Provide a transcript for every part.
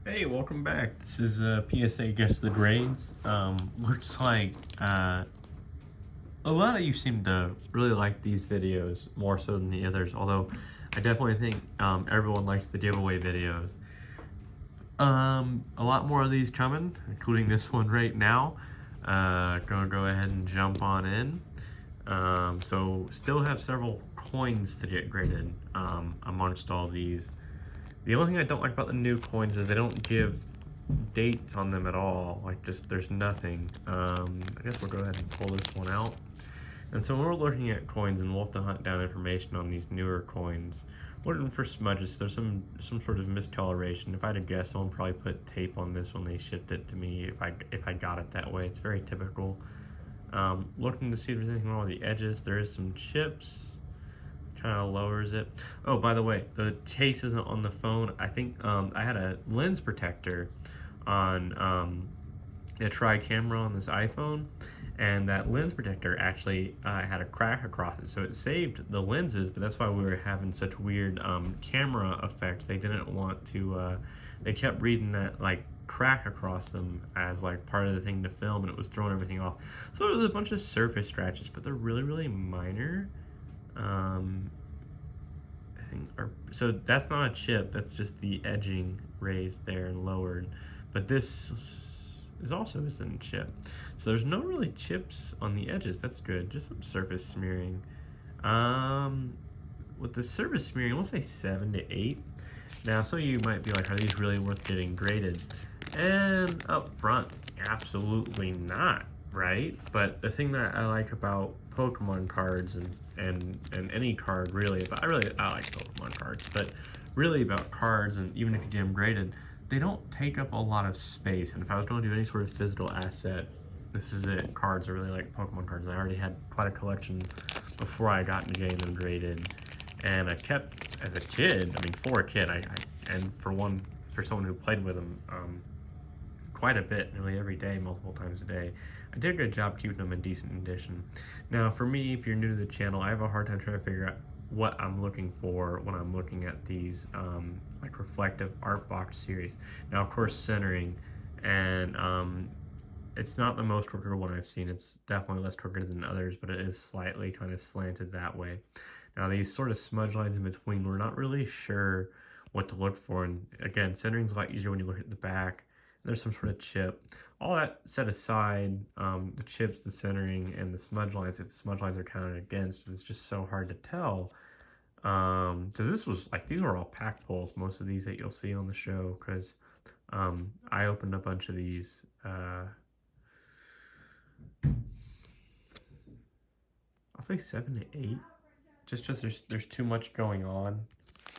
Hey, welcome back. This is PSA Guess the Grades. Looks like a lot of you seem to really like these videos more so than the others, although I definitely think everyone likes the giveaway videos. A lot more of these coming, including this one right now. Gonna go ahead and jump on in. So still have several coins to get graded amongst all these. The only thing I don't like about the new coins is they don't give dates on them at all. Like, just there's nothing. I guess we'll go ahead and pull this one out. And so when we're looking at coins, and we'll have to hunt down information on these newer coins, looking for smudges. There's some sort of miscoloration. If I had to guess, someone probably put tape on this when they shipped it to me. If I got it that way, it's very typical. Looking to see if there's anything wrong with the edges. There is some chips. Kind of lowers it. Oh, by the way, the case isn't on the phone. I think I had a lens protector on a tri-camera on this iPhone, and that lens protector actually had a crack across it, so it saved the lenses, but that's why we were having such weird camera effects. They didn't want to, they kept reading that like crack across them as like part of the thing to film, and it was throwing everything off. So there was a bunch of surface scratches, but they're really minor. I think, so that's not a chip, that's just the edging raised there and lowered. But this is also isn't a chip. So there's no really chips on the edges, that's good, just some surface smearing. With the surface smearing, we'll say 7 to 8. Now, some of you might be like, are these really worth getting graded? And up front, absolutely not, right? But the thing that I like about Pokemon cards and any card really, but I like Pokemon cards, but really about cards, and even if you get them graded, they don't take up a lot of space. And if I was going to do any sort of physical asset, this is it. Cards are really like Pokemon cards. I already had quite a collection before I got into getting them graded, and I kept as a kid. I mean, for a kid, and for someone who played with them quite a bit, nearly every day, multiple times a day. I did a good job keeping them in decent condition. Now, for me, if you're new to the channel, I have a hard time trying to figure out what I'm looking for when I'm looking at these like reflective art box series. Now, of course, centering, and it's not the most crooked one I've seen. It's definitely less crooked than others, but it is slightly kind of slanted that way. Now, these sort of smudge lines in between, we're not really sure what to look for. And again, centering's a lot easier when you look at the back. There's some sort of chip. All that set aside, the chips, the centering, and the smudge lines, if the smudge lines are counted against, it's just so hard to tell. Because this was like, these were all pack pulls, most of these that you'll see on the show, because I opened a bunch of these. I'll say 7 to 8, just there's too much going on.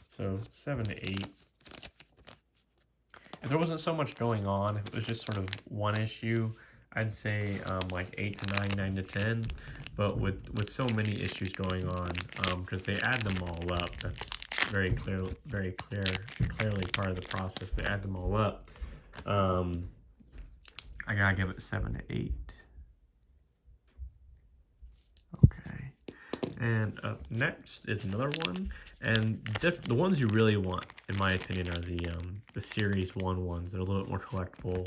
So 7 to 8. If there wasn't so much going on, if it was just sort of one issue, I'd say like 8 to 9, 9 to 10. But with so many issues going on, because they add them all up, that's very clearly part of the process. They add them all up. I gotta give it 7 to 8. Okay. And up next is another one, and the ones you really want, in my opinion, are the Series 1 ones. They're a little bit more collectible.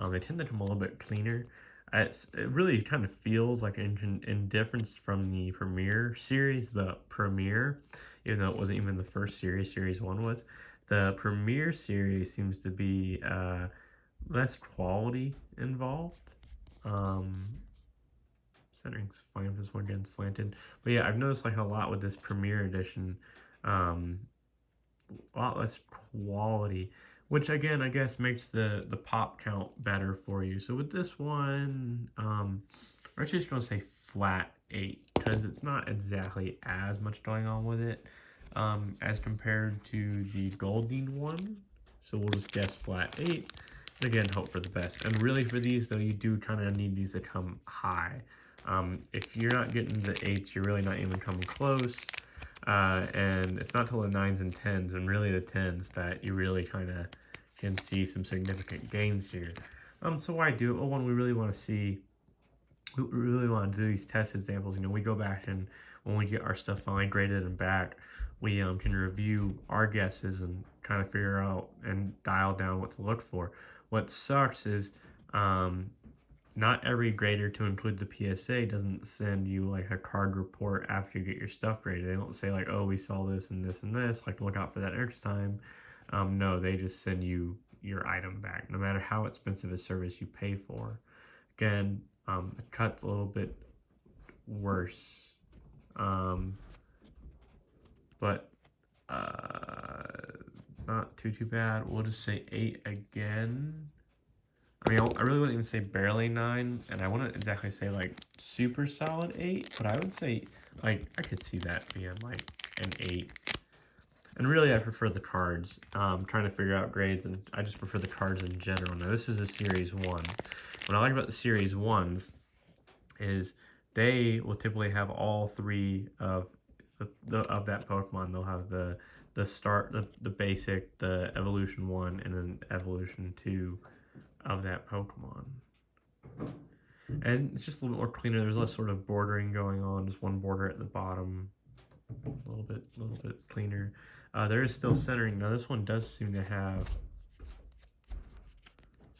They tend to come a little bit cleaner. It really kind of feels like in difference from the Premier series, the Premier, even though it wasn't even the first series, Series 1 was. The Premier series seems to be less quality involved. Centering's fine, this one again slanted. But yeah, I've noticed like a lot with this Premier Edition, a lot less quality, which again, I guess makes the pop count better for you. So with this one, I'm just gonna say flat 8, because it's not exactly as much going on with it as compared to the Goldine one. So we'll just guess flat 8. Again, hope for the best. And really for these though, you do kind of need these to come high. If you're not getting the 8s, you're really not even coming close. And it's not till the 9s and 10s, and really the 10s, that you really kind of can see some significant gains here. So why do it? Well, when we really want to see, we really want to do these test examples. You know, we go back, and when we get our stuff finally graded and back, we can review our guesses and kind of figure out and dial down what to look for. What sucks is not every grader, to include the PSA, doesn't send you like a card report after you get your stuff graded. They don't say like, oh, we saw this and this and this, like look out for that next time. No, they just send you your item back, no matter how expensive a service you pay for. Again, the cut's a little bit worse, but it's not too bad. We'll just say 8 again. I mean, I really wouldn't even say barely 9, and I wouldn't exactly say like super solid 8, but I would say like I could see that being like an 8. And really, I prefer the cards. Trying to figure out grades, and I just prefer the cards in general. Now, this is a Series 1. What I like about the Series 1s is they will typically have all 3 of that Pokemon. They'll have the start, the basic, the Evolution 1, and then Evolution 2 of that Pokemon. And it's just a little bit more cleaner. There's less sort of bordering going on. Just one border at the bottom. A little bit cleaner. There is still centering. Now this one does seem to have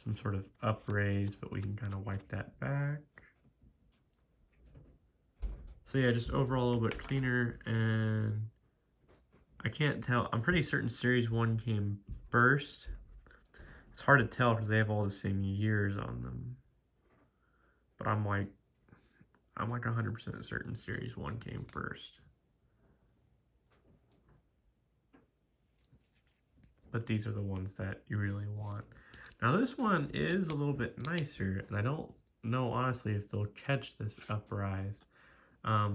some sort of upraise, but we can kind of wipe that back. So yeah, just overall a little bit cleaner, and I can't tell. I'm pretty certain Series 1 came first. It's hard to tell because they have all the same years on them. But I'm like 100% certain Series 1 came first. But these are the ones that you really want. Now this one is a little bit nicer, and I don't know honestly if they'll catch this uprise.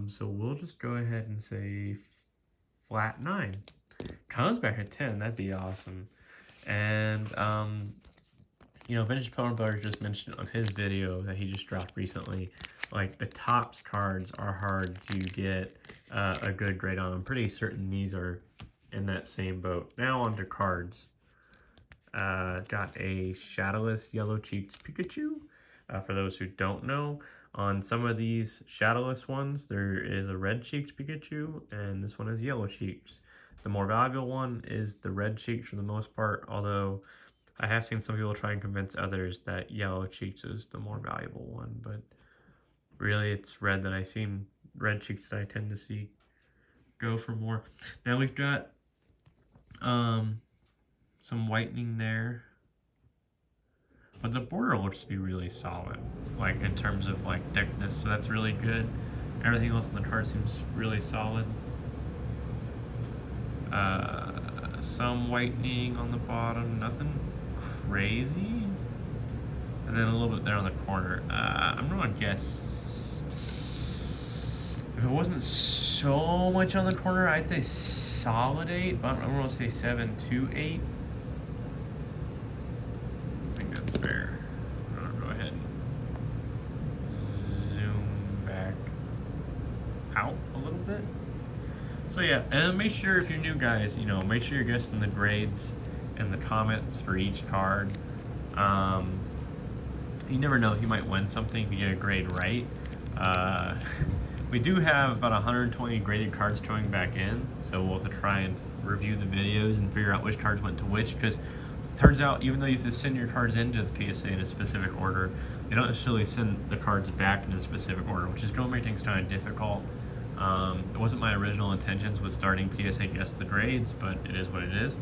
So we'll just go ahead and say flat 9. Comes back at 10, that'd be awesome. And you know, Vintage Pokemon Builder just mentioned on his video that he just dropped recently, like the Topps cards are hard to get a good grade on. I'm pretty certain these are in that same boat. Now on to cards. Got a Shadowless Yellow Cheeked Pikachu. For those who don't know, on some of these Shadowless ones, there is a Red Cheeked Pikachu, and this one is Yellow Cheeked. The more valuable one is the Red Cheeked for the most part, although I have seen some people try and convince others that Yellow Cheeked is the more valuable one, but really it's Red that Red Cheeked that I tend to see go for more. Now we've got some whitening there, but the border looks to be really solid, like in terms of like thickness, so that's really good. Everything else in the card seems really solid. Some whitening on the bottom, nothing crazy, and then a little bit there on the corner. I'm gonna guess if it wasn't so much on the corner, I'd say solid 8, but I'm gonna say 7 to 8. I think that's fair. I'm gonna go ahead and zoom back out a little bit. So yeah, and make sure if you're new guys, you know, make sure you're guessing the grades and the comments for each card. You never know, you might win something if you get a grade right. We do have about 120 graded cards coming back in, so we'll have to try and review the videos and figure out which cards went to which, because it turns out even though you have to send your cards into the PSA in a specific order, they don't necessarily send the cards back in a specific order, which is going to make things kind of difficult. It wasn't my original intentions with starting PSA Guess the Grades, but it is what it is.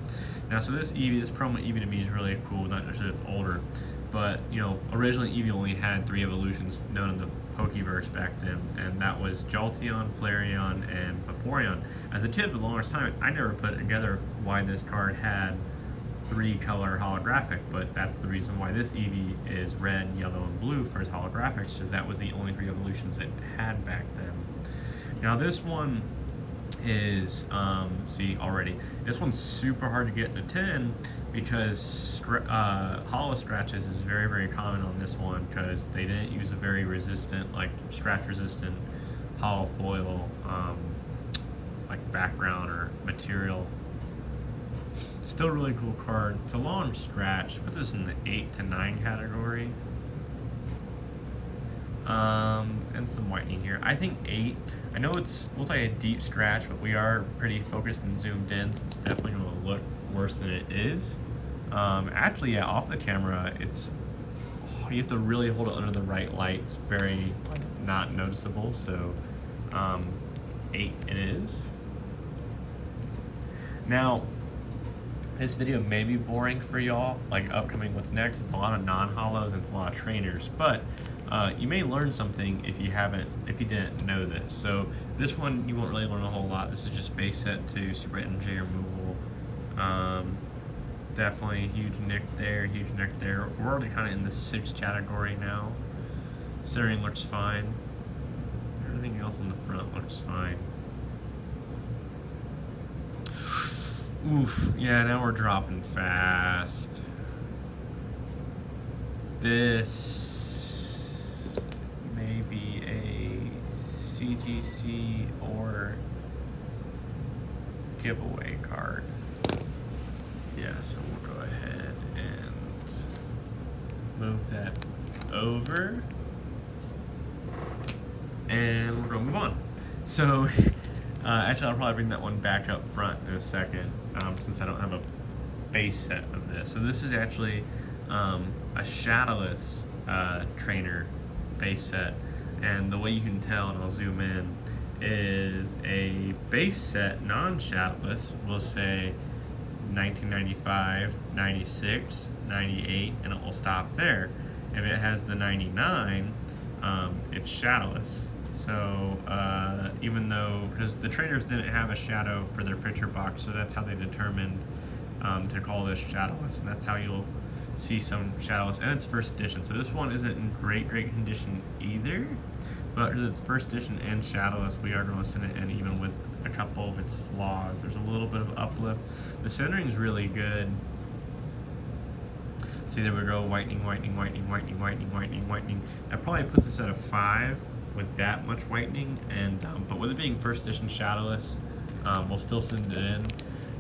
Now, so this Eevee, this promo Eevee to me is really cool, not just that it's older, but, you know, originally Eevee only had 3 evolutions known in the Pokeverse back then, and that was Jolteon, Flareon, and Vaporeon. As a kid, for the longest time, I never put together why this card had 3-color holographic, but that's the reason why this Eevee is red, yellow, and blue for its holographics, because that was the only 3 evolutions it had back then. Now this one is, see already, this one's super hard to get into 10 because hollow scratches is very, very common on this one because they didn't use a very resistant, like scratch resistant hollow foil, like background or material. Still a really cool card. It's a long scratch. Put this in the 8 to 9 category. And some whitening here. I think 8. I know it looks like a deep scratch, but we are pretty focused and zoomed in, so it's definitely going to look worse than it is. Actually, yeah, off the camera, you have to really hold it under the right light. It's very not noticeable, so 8 it is. Now, this video may be boring for y'all, like upcoming what's next. It's a lot of non-hollows and it's a lot of trainers, but you may learn something if you didn't know this. So this one you won't really learn a whole lot. This is just base set to super energy removal. Definitely huge nick there, huge nick there. We're already kind of in the 6th category now. Centering looks fine. Everything else on the front looks fine. Oof, yeah, now we're dropping fast. This may be a CGC or giveaway card. Yeah, so we'll go ahead and move that over. And we're gonna move on. So, actually I'll probably bring that one back up front in a second, since I don't have a base set of this. So this is actually a shadowless trainer base set, and the way you can tell, and I'll zoom in, is a base set non-shadowless will say 1995, 96, 98, and it will stop there. If it has the 99, it's shadowless. So even though, because the trainers didn't have a shadow for their picture box, so that's how they determined to call this shadowless, and that's how you'll see some shadowless, and it's 1st edition. So this one isn't in great condition either, but because it's 1st edition and shadowless, we are going to send it in even with a couple of its flaws. There's a little bit of uplift. The centering is really good. See, there we go, whitening, whitening, whitening, whitening, whitening, whitening, whitening. That probably puts us at a 5 with that much whitening, and but with it being 1st edition shadowless, we'll still send it in.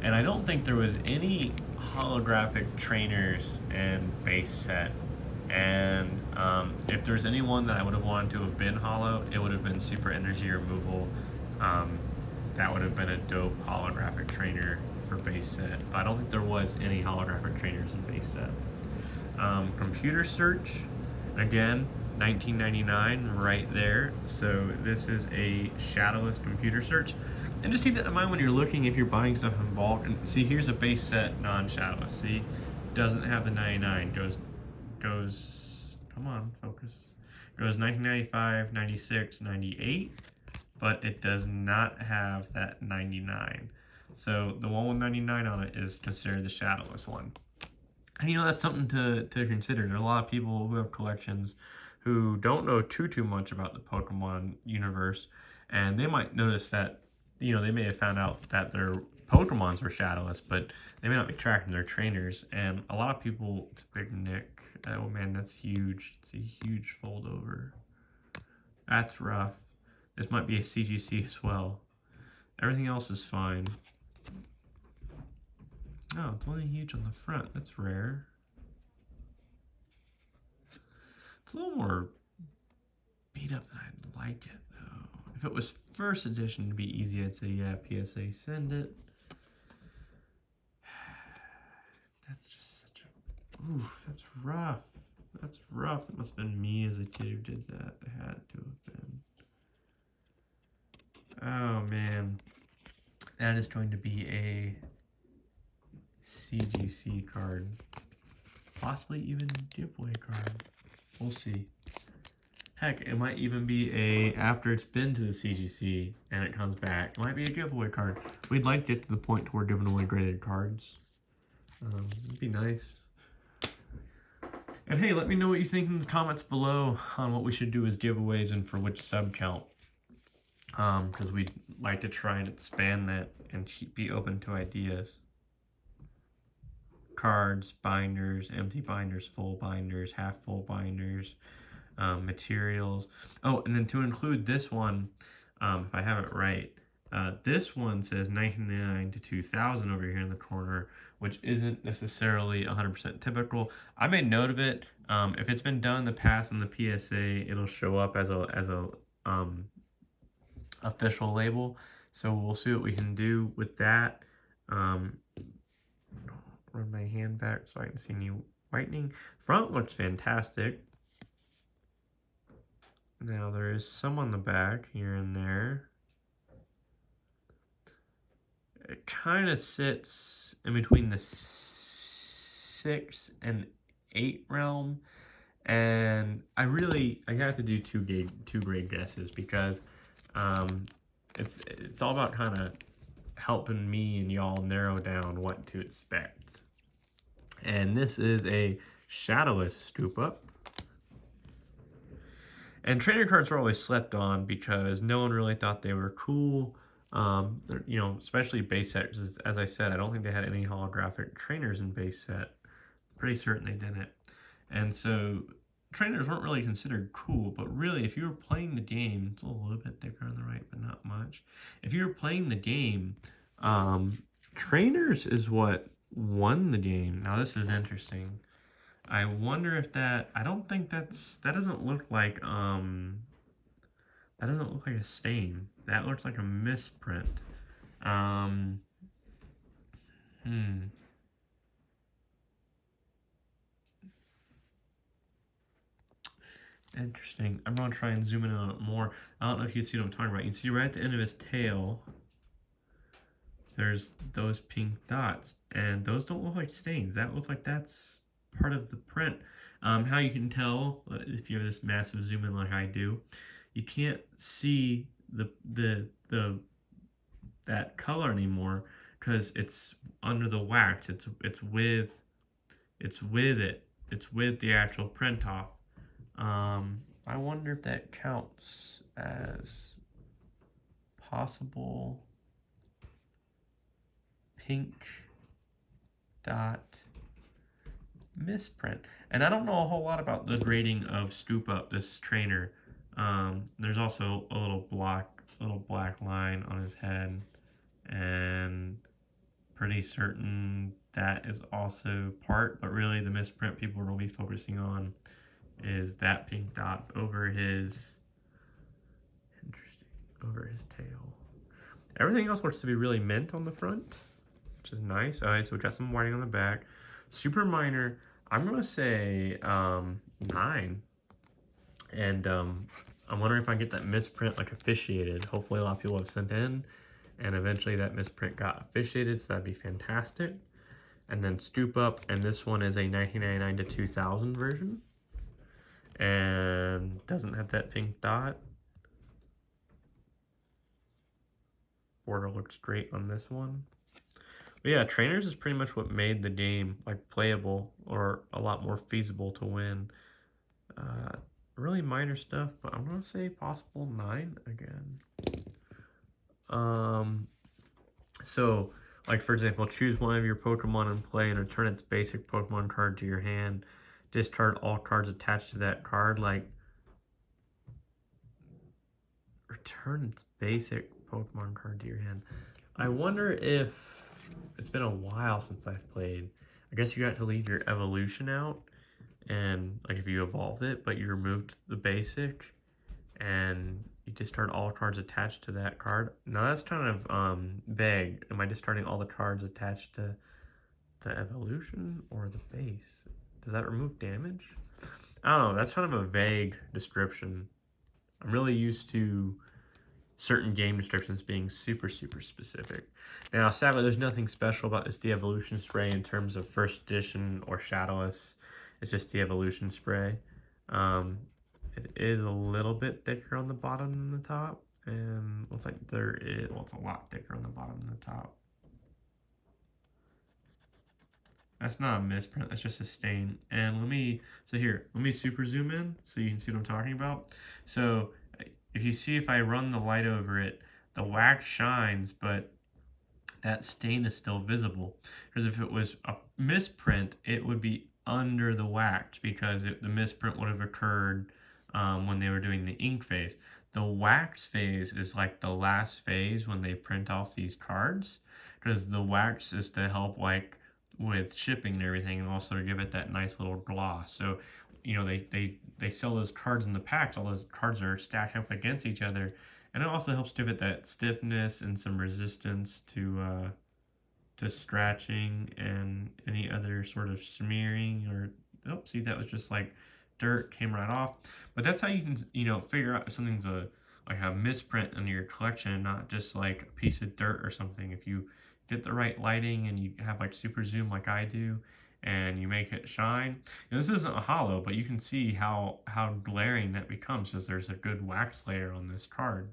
And I don't think there was any holographic trainers and base set. And if there's anyone that I would have wanted to have been hollow, it would have been super energy removal. That would have been a dope holographic trainer for base set, but I don't think there was any holographic trainers in base set. Computer search, again, 1999 right there. So this is a shadowless computer search, and just keep that in mind when you're looking, if you're buying stuff in bulk. And see, here's a base set non-shadowless. See, doesn't have the 99. Goes. Come on, focus. Goes 1995, 96, 98, but it does not have that 99. So the one with 99 on it is considered the shadowless one. And you know, that's something to consider. There are a lot of people who have collections who don't know too much about the Pokemon universe, and they might notice that, you know, they may have found out that their Pokemons were shadowless, but they may not be tracking their trainers. And a lot of people, it's a big nick. Oh man, that's huge. It's a huge fold over. That's rough. This might be a CGC as well. Everything else is fine. Oh, it's only huge on the front. That's rare. It's a little more beat up than I'd like it, though. If it was 1st edition, it'd be easy. I'd say, yeah, PSA, send it. That's just such a... Oof, that's rough. That's rough. That must have been me as a kid who did that. It had to have been. Oh, man. That is going to be a CGC card. Possibly even giveaway card. We'll see. Heck, it might even be a, after it's been to the CGC and it comes back, it might be a giveaway card. We'd like to get to the point where we're giving away graded cards. It'd be nice. And hey, let me know what you think in the comments below on what we should do as giveaways and for which sub count. Because we'd like to try and expand that and be open to ideas. Cards, binders, empty binders, full binders, half full binders, materials. Oh, and then to include this one, if I have it right, this one says 1999 to 2000 over here in the corner, which isn't necessarily 100% typical. I made note of it. If it's been done in the past in the PSA, it'll show up as a official label. So we'll see what we can do with that. Run my hand back so I can see any whitening. Front looks fantastic. Now there is some on the back here and there. It kind of sits in between the 6 and 8 realm, and I have to do two grade guesses because it's all about kind of helping me and y'all narrow down what to expect. And this is a shadowless scoop up. And trainer cards were always slept on because no one really thought they were cool. You know, especially base sets. As I said, I don't think they had any holographic trainers in base set. Pretty certain they didn't. And so trainers weren't really considered cool, but really if you were playing the game, it's a little bit thicker on the right, but not much. If you were playing the game, trainers is what won the game. Now this is interesting. I wonder if I don't think that doesn't look like that doesn't look like a stain. That looks like a misprint. Interesting. I'm gonna try and zoom in on it more. I don't know if you see what I'm talking about. You can see right at the end of his tail, there's those pink dots, and those don't look like stains. That looks like that's part of the print. How you can tell if you have this massive zoom in like I do, you can't see that color anymore because it's under the wax. It's with the actual print off. I wonder if that counts as possible pink dot misprint. And I don't know a whole lot about the grading of Scoop Up, this trainer. There's also a little black line on his head, and pretty certain that is also part, but really the misprint people will be focusing on is that pink dot over his tail. Everything else looks to be really mint on the front, which is nice. All right, so we got some whiting on the back. Super minor, I'm gonna say 9. And I'm wondering if I can get that misprint like officiated. Hopefully a lot of people have sent in, and eventually that misprint got officiated, so that'd be fantastic. And then Scoop Up, and this one is a 1999 to 2000 version. And doesn't have that pink dot. Border looks great on this one. But yeah, trainers is pretty much what made the game like playable or a lot more feasible to win. Really minor stuff, but I'm gonna say possible 9 again. So like for example, choose one of your Pokemon in play and return its basic Pokemon card to your hand. Discard all cards attached to that card. Like return its basic Pokemon card to your hand. I wonder if it's been a while since I've played. I guess you got to leave your evolution out, and like if you evolved it, but you removed the basic, and you discard all cards attached to that card. Now that's kind of vague. Am I discarding all the cards attached to the evolution or the base? Does that remove damage? I don't know. That's kind of a vague description. I'm really used to certain game descriptions being super, super specific. Now, sadly, there's nothing special about this de-evolution spray in terms of first edition or shadowless. It's just de-evolution spray. It is a little bit thicker on the bottom than the top, and looks like it's a lot thicker on the bottom than the top. That's not a misprint, that's just a stain. And let me super zoom in so you can see what I'm talking about. So if you see, if I run the light over it, the wax shines, but that stain is still visible. Because if it was a misprint, it would be under the wax because the misprint would have occurred when they were doing the ink phase. The wax phase is like the last phase when they print off these cards, because the wax is to help like with shipping and everything, and also to give it that nice little gloss. So, you know, they sell those cards in the packs. All those cards are stacked up against each other, And it also helps give it that stiffness and some resistance to scratching and any other sort of smearing or oh, see that was just like dirt came right off. But that's how you can figure out if something's like a misprint in your collection, not just like a piece of dirt or something. If you get the right lighting and you have like super zoom like I do, and you make it shine. This isn't a hollow, but you can see how glaring that becomes because there's a good wax layer on this card.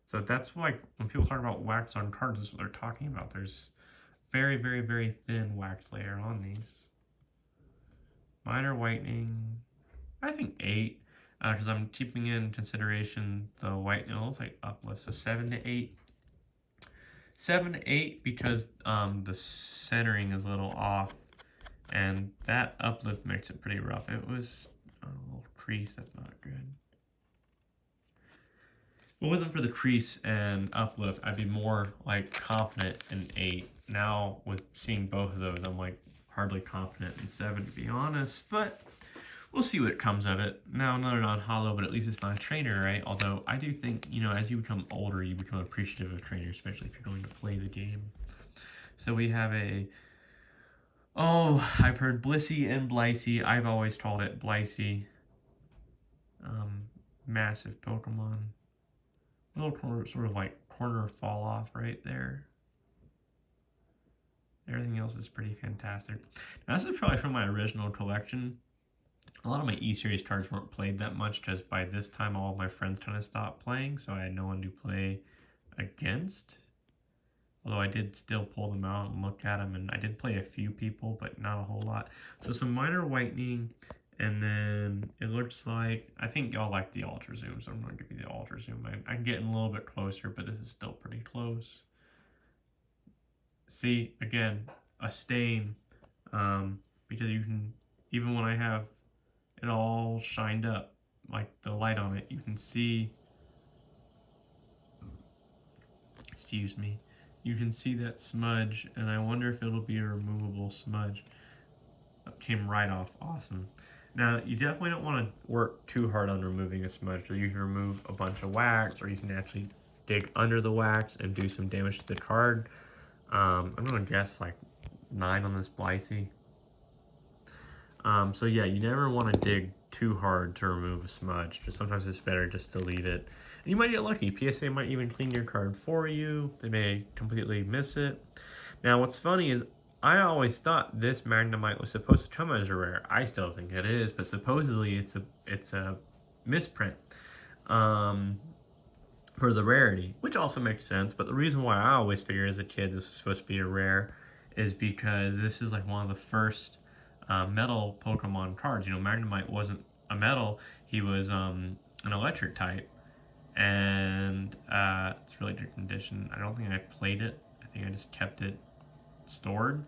So that's like when people talk about wax on cards, that's what they're talking about. There's very, very, very thin wax layer on these. Minor whitening, I think 8, because I'm keeping in consideration the whitening. It looks like uplift, so 7 to 8. 7 to 8 because the centering is a little off, and that uplift makes it pretty rough. It was a little crease, that's not good. If it wasn't for the crease and uplift, I'd be more like confident in 8. Now with seeing both of those, I'm like hardly confident in 7 to be honest, but we'll see what comes of it. Now another non-hollow, but at least it's not a trainer, right? Although I do think, as you become older, you become appreciative of trainers, especially if you're going to play the game. So we have I've heard Blissey and Blicey. I've always called it Blicey. Massive Pokemon. Little corner, sort of like corner fall off right there. Everything else is pretty fantastic. Now, this is probably from my original collection. A lot of my E-Series cards weren't played that much because by this time all of my friends kind of stopped playing, so I had no one to play against. Although I did still pull them out and look at them, and I did play a few people, but not a whole lot. So some minor whitening, and then it looks like, I think y'all like the Ultra Zoom, so I'm going to give you the Ultra Zoom. I'm getting a little bit closer, but this is still pretty close. See, again, a stain, because you can, even when I have it all shined up, like the light on it, you can see, excuse me, you can see that smudge, and I wonder if it'll be a removable smudge. That came right off, awesome. Now, you definitely don't want to work too hard on removing a smudge, so you can remove a bunch of wax, or you can actually dig under the wax and do some damage to the card. I'm going to guess like 9 on this Blicey. So yeah, you never want to dig too hard to remove a smudge. Just sometimes it's better just to leave it. And you might get lucky. PSA might even clean your card for you. They may completely miss it. Now, what's funny is I always thought this Magnemite was supposed to come as a rare. I still think it is, but supposedly it's a misprint for the rarity, which also makes sense. But the reason why I always figured as a kid this was supposed to be a rare is because this is like one of the first metal Pokemon cards. Magnemite wasn't a metal; he was an electric type, and it's really good condition. I don't think I played it. I think I just kept it stored.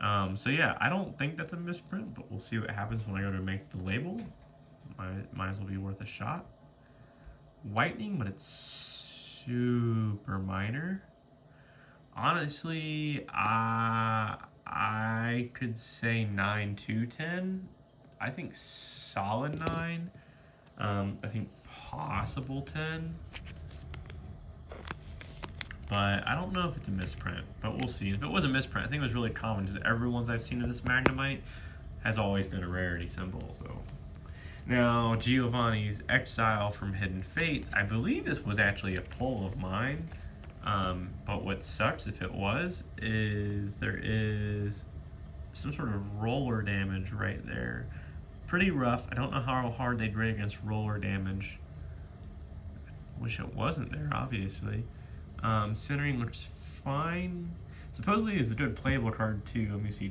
So yeah, I don't think that's a misprint, but we'll see what happens when I go to make the label. Might as well be worth a shot. Whitening, but it's super minor. Honestly, I could say 9 to 10. I think solid 9. I think possible 10. But I don't know if it's a misprint, but we'll see. If it was a misprint, I think it was really common because everyone's I've seen of this Magnemite has always been a rarity symbol. So now Giovanni's Exile from Hidden Fates. I believe this was actually a pull of mine. But what sucks if it was is there is some sort of roller damage right there. Pretty rough. I don't know how hard they'd rate against roller damage. Wish it wasn't there, obviously. Centering looks fine. Supposedly it's a good playable card too. Let me see.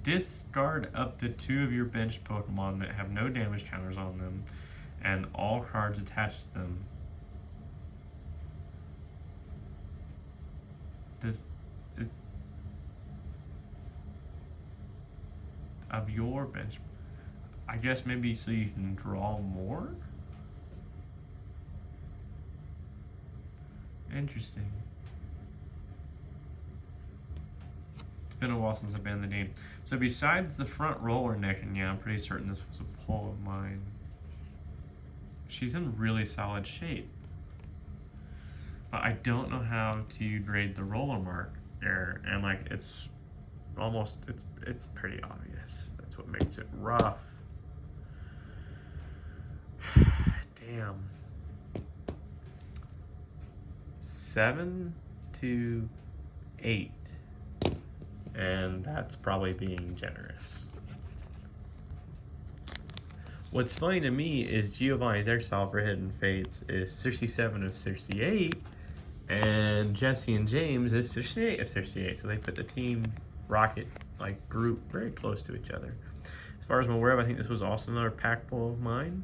Discard up to 2 of your bench Pokemon that have no damage counters on them, and all cards attached to them. Of your bench, I guess maybe so you can draw more. Interesting. It's been a while since I've been in the game. So besides the front roller neck, and yeah, I'm pretty certain this was a pull of mine. She's in really solid shape. but I don't know how to grade the roller mark there, and like it's almost it's pretty obvious. That's what makes it rough. Damn. 7 to 8, and that's probably being generous. What's funny to me is Giovanni's exile for Hidden Fates is 67 of 68, and Jesse and James is 68 of 68. So they put the team Rocket like group very close to each other. As far as I'm aware of, I think this was also another pack pull of mine.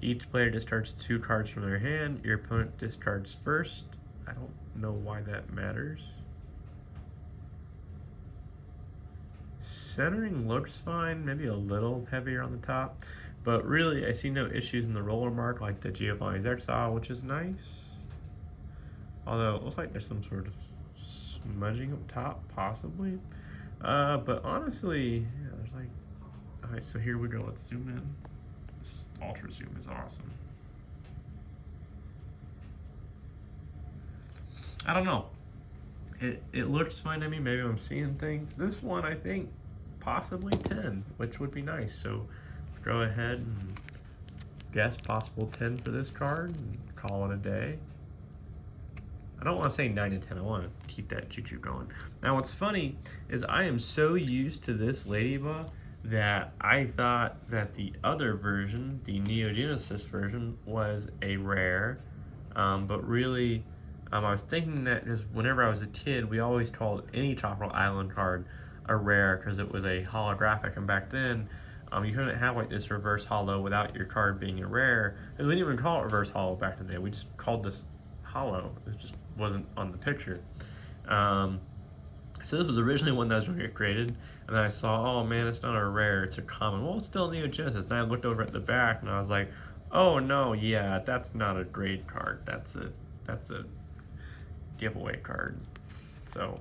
Each player discards 2 cards from their hand. Your opponent discards first. I don't know why that matters. Centering looks fine, maybe a little heavier on the top, but really I see no issues in the roller mark like the Giovanni's Exile, which is nice. Although it looks like there's some sort of smudging up top, possibly. But honestly, yeah, there's like, all right, so here we go. Let's zoom in. This ultra zoom is awesome. I don't know. It looks fine to me. Maybe I'm seeing things. This one, I think, possibly 10, which would be nice. So go ahead and guess possible 10 for this card and call it a day. I don't want to say 9 to 10. I want to keep that choo-choo going. Now, what's funny is I am so used to this Ladybug that I thought that the other version, the Neo Genesis version, was a rare, but really, I was thinking that just whenever I was a kid, we always called any Tropical Island card a rare because it was a holographic, and back then, you couldn't have like this reverse holo without your card being a rare. And we didn't even call it reverse holo back in the day. We just called this holo. It just wasn't on the picture. So this was originally one that was going to get created, and then I saw, oh man, it's not a rare, it's a common. Well, it's still Neo Genesis. And I looked over at the back, and I was like, oh no, yeah, that's not a grade card. That's a giveaway card. So,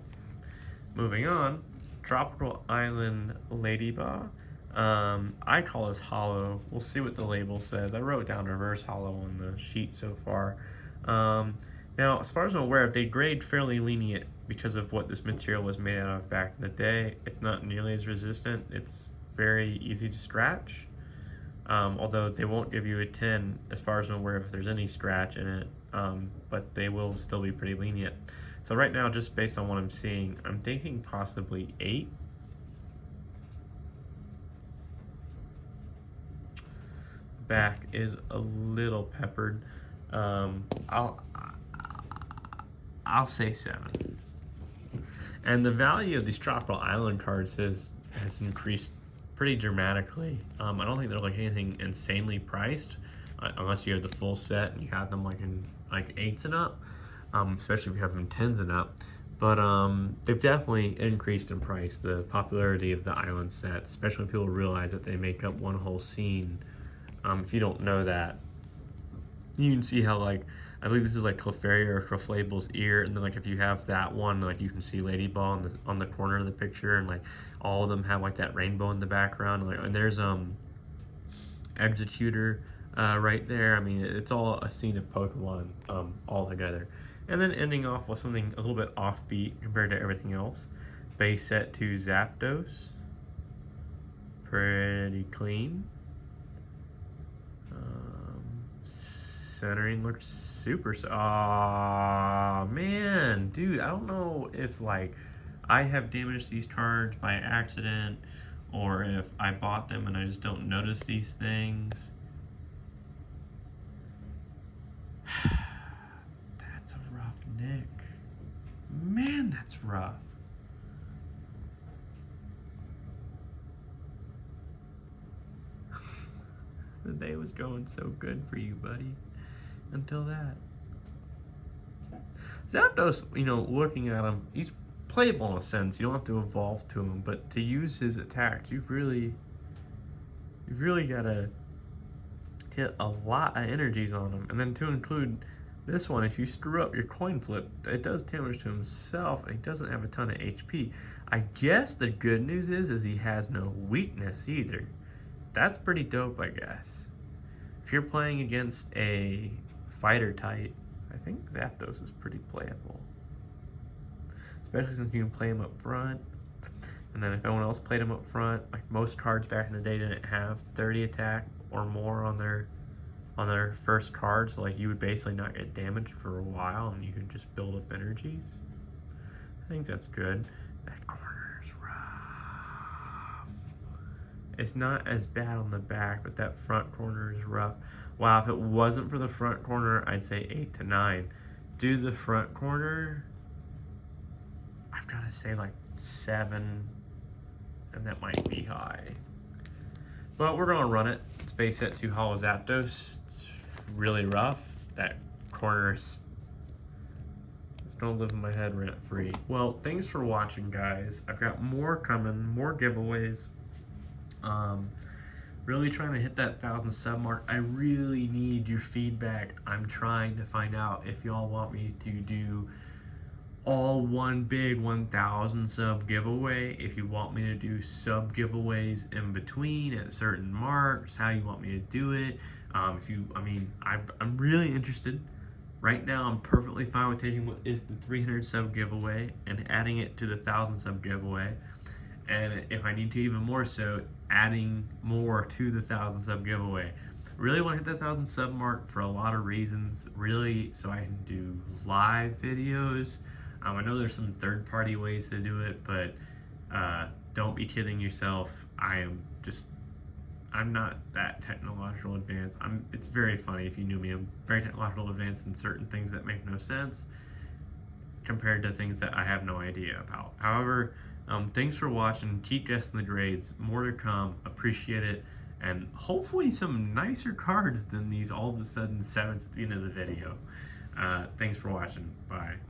moving on, Tropical Island Ladybug. I call this holo. We'll see what the label says. I wrote down reverse holo on the sheet so far. Now, as far as I'm aware, they grade fairly lenient because of what this material was made out of back in the day. It's not nearly as resistant. It's very easy to scratch. Although they won't give you a 10 as far as I'm aware if there's any scratch in it, but they will still be pretty lenient. So right now, just based on what I'm seeing, I'm thinking possibly 8. Back is a little peppered. I'll say 7. And the value of these Tropical Island cards has increased pretty dramatically. I don't think they're like anything insanely priced, unless you have the full set and you have them like in like 8s and up, especially if you have them 10s and up. But they've definitely increased in price, the popularity of the island sets, especially when people realize that they make up one whole scene. If you don't know that, you can see how like, I believe this is like Clefairy or Cleflabel's ear, and then like if you have that one, like you can see Ladybug on the corner of the picture, and like all of them have like that rainbow in the background. Like, and there's Executor right there. I mean, it's all a scene of Pokemon all together. And then ending off with something a little bit offbeat compared to everything else. Base set to Zapdos. Pretty clean. Centering looks super. Aw, man, dude, I don't know if like I have damaged these cards by accident or if I bought them and I just don't notice these things. That's a rough nick. Man, that's rough. The day was going so good for you, buddy. Until that. Zapdos, you know, looking at him, he's playable in a sense. You don't have to evolve to him, but to use his attacks, you've really got to get a lot of energies on him. And then to include this one, if you screw up your coin flip, it does damage to himself, and he doesn't have a ton of HP. I guess the good news is he has no weakness either. That's pretty dope, I guess. If you're playing against a fighter type, I think Zapdos is pretty playable. Especially since you can play him up front. And then if anyone else played him up front, like most cards back in the day didn't have 30 attack or more on their first card, so like you would basically not get damaged for a while and you could just build up energies. I think that's good. That corner is rough. It's not as bad on the back, but that front corner is rough. Wow, if it wasn't for the front corner, I'd say 8 to 9. Due to the front corner, I've got to say like 7, and that might be high. But we're gonna run it. It's base set 2 Holo Zapdos. It's really rough. That corner is, it's gonna live in my head rent free. Well, thanks for watching, guys. I've got more coming, more giveaways. Really trying to hit that 1,000 sub mark. I really need your feedback. I'm trying to find out if y'all want me to do all one big 1,000 sub giveaway, if you want me to do sub giveaways in between at certain marks, how you want me to do it. I'm really interested. Right now, I'm perfectly fine with taking what is the 300 sub giveaway and adding it to the 1,000 sub giveaway. And if I need to even more so, adding more to the 1,000 sub giveaway. Really want to hit that 1,000 sub mark for a lot of reasons. Really, so I can do live videos. I know there's some third-party ways to do it, but don't be kidding yourself. I'm not that technological advanced. It's very funny if you knew me. I'm very technological advanced in certain things that make no sense compared to things that I have no idea about. However, thanks for watching. Keep guessing the grades. More to come. Appreciate it. And hopefully some nicer cards than these all of a sudden 7s at the end of the video. Thanks for watching. Bye.